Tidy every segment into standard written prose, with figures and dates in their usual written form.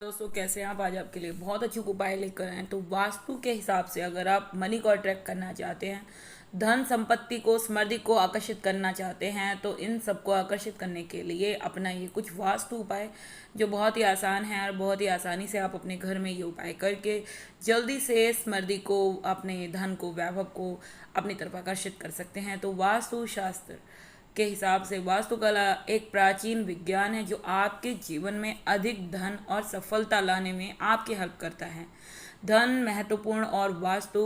दोस्तों, कैसे हैं आप? आज आपके लिए बहुत अच्छे उपाय लेकर आए हैं। तो वास्तु के हिसाब से अगर आप मनी को अट्रैक्ट करना चाहते हैं, धन संपत्ति को, समृद्धि को आकर्षित करना चाहते हैं, तो इन सबको आकर्षित करने के लिए अपनाइए कुछ वास्तु उपाय जो बहुत ही आसान है और बहुत ही आसानी से आप अपने घर में ये उपाय करके जल्दी से समृद्धि को, अपने धन को, वैभव को अपनी तरफ आकर्षित कर सकते हैं। तो वास्तु शास्त्र के हिसाब से वास्तुकला एक प्राचीन विज्ञान है जो आपके जीवन में अधिक धन और सफलता लाने में आपकी हेल्प करता है। धन महत्वपूर्ण और वास्तु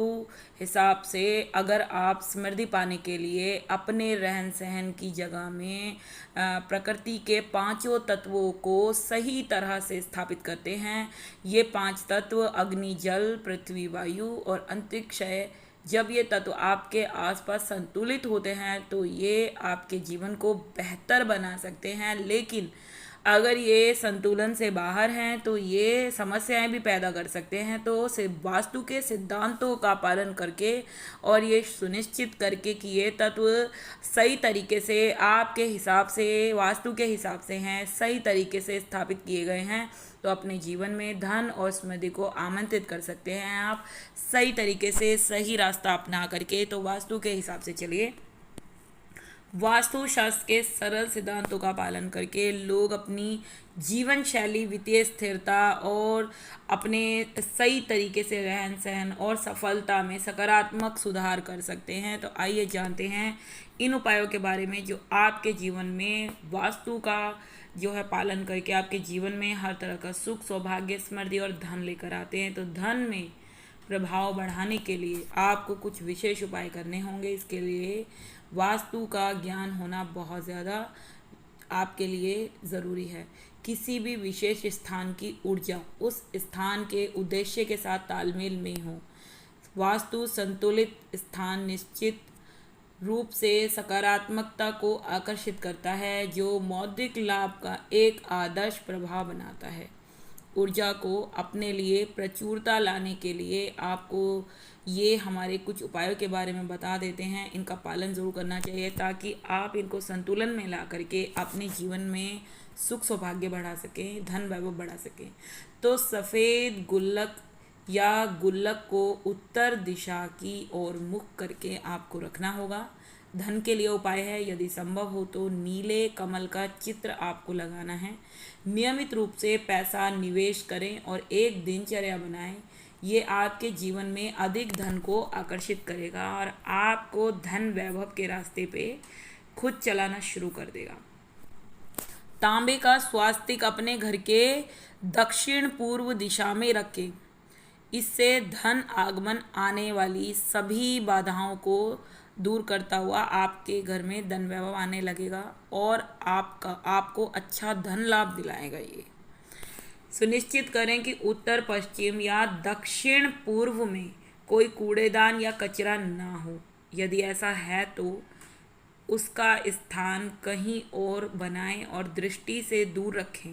हिसाब से अगर आप समृद्धि पाने के लिए अपने रहन सहन की जगह में प्रकृति के पांचों तत्वों को सही तरह से स्थापित करते हैं। ये पांच तत्व अग्नि, जल, पृथ्वी, वायु और अंतरिक्ष है। जब ये तत्व आपके आसपास संतुलित होते हैं तो ये आपके जीवन को बेहतर बना सकते हैं, लेकिन अगर ये संतुलन से बाहर हैं तो ये समस्याएं भी पैदा कर सकते हैं। तो वास्तु के सिद्धांतों का पालन करके और ये सुनिश्चित करके कि ये तत्व सही तरीके से आपके हिसाब से, वास्तु के हिसाब से हैं, सही तरीके से स्थापित किए गए हैं, तो अपने जीवन में धन और समृद्धि को आमंत्रित कर सकते हैं आप सही तरीके से, सही रास्ता अपना करके। तो वास्तु के हिसाब से चलिए। वास्तु शास्त्र के सरल सिद्धांतों का पालन करके लोग अपनी जीवन शैली, वित्तीय स्थिरता और अपने सही तरीके से रहन सहन और सफलता में सकारात्मक सुधार कर सकते हैं। तो आइए जानते हैं इन उपायों के बारे में जो आपके जीवन में वास्तु का जो है पालन करके आपके जीवन में हर तरह का सुख, सौभाग्य, समृद्धि और धन लेकर आते हैं। तो धन में प्रभाव बढ़ाने के लिए आपको कुछ विशेष उपाय करने होंगे। इसके लिए वास्तु का ज्ञान होना बहुत ज़्यादा आपके लिए ज़रूरी है। किसी भी विशेष स्थान की ऊर्जा उस स्थान के उद्देश्य के साथ तालमेल में हो। वास्तु संतुलित स्थान निश्चित रूप से सकारात्मकता को आकर्षित करता है, जो मौद्रिक लाभ का एक आदर्श प्रभाव बनाता है। ऊर्जा को अपने लिए प्रचुरता लाने के लिए आपको ये हमारे कुछ उपायों के बारे में बता देते हैं। इनका पालन ज़रूर करना चाहिए ताकि आप इनको संतुलन में ला करके अपने जीवन में सुख सौभाग्य बढ़ा सकें, धन वैभव बढ़ा सकें। तो सफ़ेद गुल्लक या गुल्लक को उत्तर दिशा की ओर मुख करके आपको रखना होगा। धन के लिए उपाय है, यदि संभव हो तो नीले कमल का चित्र आपको लगाना है। नियमित रूप से पैसा निवेश करें और एक दिनचर्या बनाएं। ये आपके जीवन में अधिक धन को आकर्षित करेगा और आपको धन वैभव के रास्ते पे खुद चलाना शुरू कर देगा। तांबे का स्वास्तिक अपने घर के दक्षिण पूर्व दिशा में रखें। इससे धन आगमन आने वाली सभी बाधाओं को दूर करता हुआ आपके घर में धन वैभव आने लगेगा और आपको अच्छा धन लाभ दिलाएगा। ये सुनिश्चित करें कि उत्तर पश्चिम या दक्षिण पूर्व में कोई कूड़ेदान या कचरा ना हो। यदि ऐसा है तो उसका स्थान कहीं और बनाएं और दृष्टि से दूर रखें।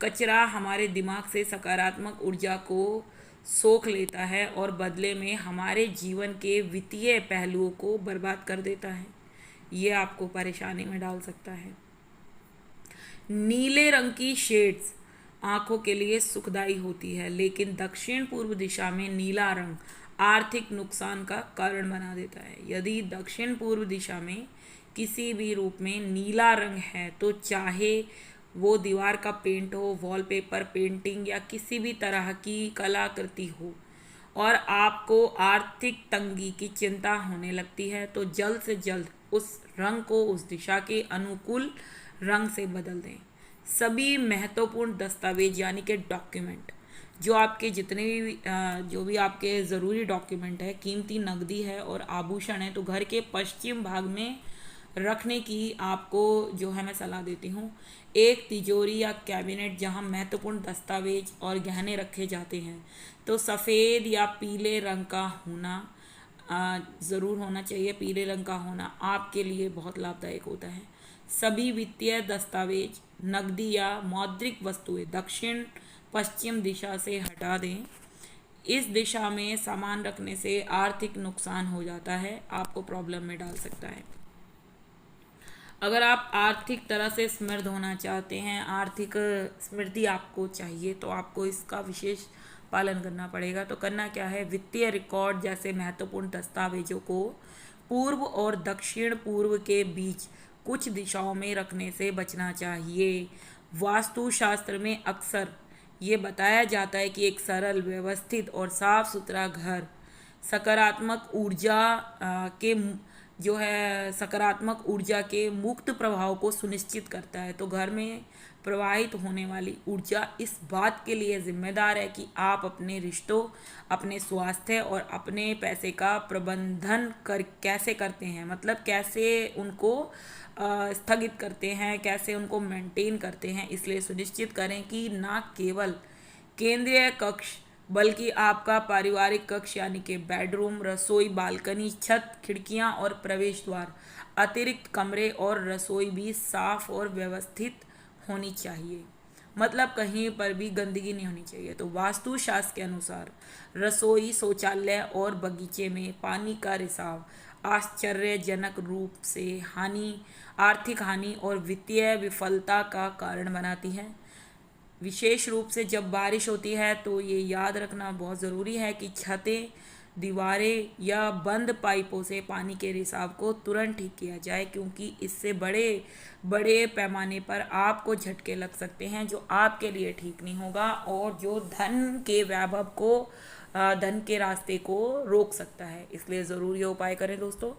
कचरा हमारे दिमाग से सकारात्मक ऊर्जा को सोख लेता है और बदले में हमारे जीवन के वित्तीय पहलुओं को बर्बाद कर देता है। ये आपको परेशानी में डाल सकता है। नीले रंग की शेड्स आंखों के लिए सुखदायी होती है, लेकिन दक्षिण पूर्व दिशा में नीला रंग आर्थिक नुकसान का कारण बना देता है। यदि दक्षिण पूर्व दिशा में किसी भी रूप में नीला रंग है तो चाहे वो दीवार का पेंट हो, वॉलपेपर पेंटिंग या किसी भी तरह की कलाकृति हो, और आपको आर्थिक तंगी की चिंता होने लगती है, तो जल्द से जल्द उस रंग को उस दिशा के अनुकूल रंग से बदल दें। सभी महत्वपूर्ण दस्तावेज यानी कि डॉक्यूमेंट, जो आपके जितने भी जो भी आपके ज़रूरी डॉक्यूमेंट है, कीमती नकदी है और आभूषण है, तो घर के पश्चिम भाग में रखने की आपको जो है मैं सलाह देती हूँ। एक तिजोरी या कैबिनेट जहाँ महत्वपूर्ण दस्तावेज और गहने रखे जाते हैं, तो सफ़ेद या पीले रंग का होना ज़रूर होना चाहिए। पीले रंग का होना आपके लिए बहुत लाभदायक होता है। सभी वित्तीय दस्तावेज, नकदी या मौद्रिक वस्तुएं दक्षिण पश्चिम दिशा से हटा दें। इस दिशा में सामान रखने से आर्थिक नुकसान हो जाता है, आपको प्रॉब्लम में डाल सकता है। अगर आप आर्थिक तरह से समृद्ध होना चाहते हैं, आर्थिक समृद्धि आपको चाहिए, तो आपको इसका विशेष पालन करना पड़ेगा। तो करना क्या है, वित्तीय रिकॉर्ड जैसे महत्वपूर्ण दस्तावेजों को पूर्व और दक्षिण पूर्व के बीच कुछ दिशाओं में रखने से बचना चाहिए। वास्तुशास्त्र में अक्सर ये बताया जाता है कि एक सरल, व्यवस्थित और साफ सुथरा घर सकारात्मक ऊर्जा के जो है सकारात्मक ऊर्जा के मुक्त प्रभाव को सुनिश्चित करता है। तो घर में प्रवाहित होने वाली ऊर्जा इस बात के लिए जिम्मेदार है कि आप अपने रिश्तों, अपने स्वास्थ्य और अपने पैसे का प्रबंधन कैसे करते हैं, मतलब कैसे उनको स्थगित करते हैं, कैसे उनको मेंटेन करते हैं। इसलिए सुनिश्चित करें कि ना केवल केंद्रीय कक्ष बल्कि आपका पारिवारिक कक्ष यानी कि बेडरूम, रसोई, बालकनी, छत, खिड़कियां और प्रवेश द्वार, अतिरिक्त कमरे और रसोई भी साफ और व्यवस्थित होनी चाहिए। मतलब कहीं पर भी गंदगी नहीं होनी चाहिए। तो वास्तुशास्त्र के अनुसार रसोई, शौचालय और बगीचे में पानी का रिसाव आश्चर्यजनक रूप से आर्थिक हानि और वित्तीय विफलता का कारण बनाती है। विशेष रूप से जब बारिश होती है तो ये याद रखना बहुत ज़रूरी है कि छतें, दीवारें या बंद पाइपों से पानी के रिसाव को तुरंत ठीक किया जाए, क्योंकि इससे बड़े बड़े पैमाने पर आपको झटके लग सकते हैं जो आपके लिए ठीक नहीं होगा और जो धन के वैभव को, धन के रास्ते को रोक सकता है। इसलिए ज़रूर ये उपाय करें दोस्तों।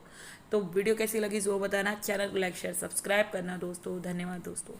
तो वीडियो कैसी लगी ज़रूर बताना, चैनल को लाइक शेयर सब्सक्राइब करना दोस्तों। धन्यवाद दोस्तों।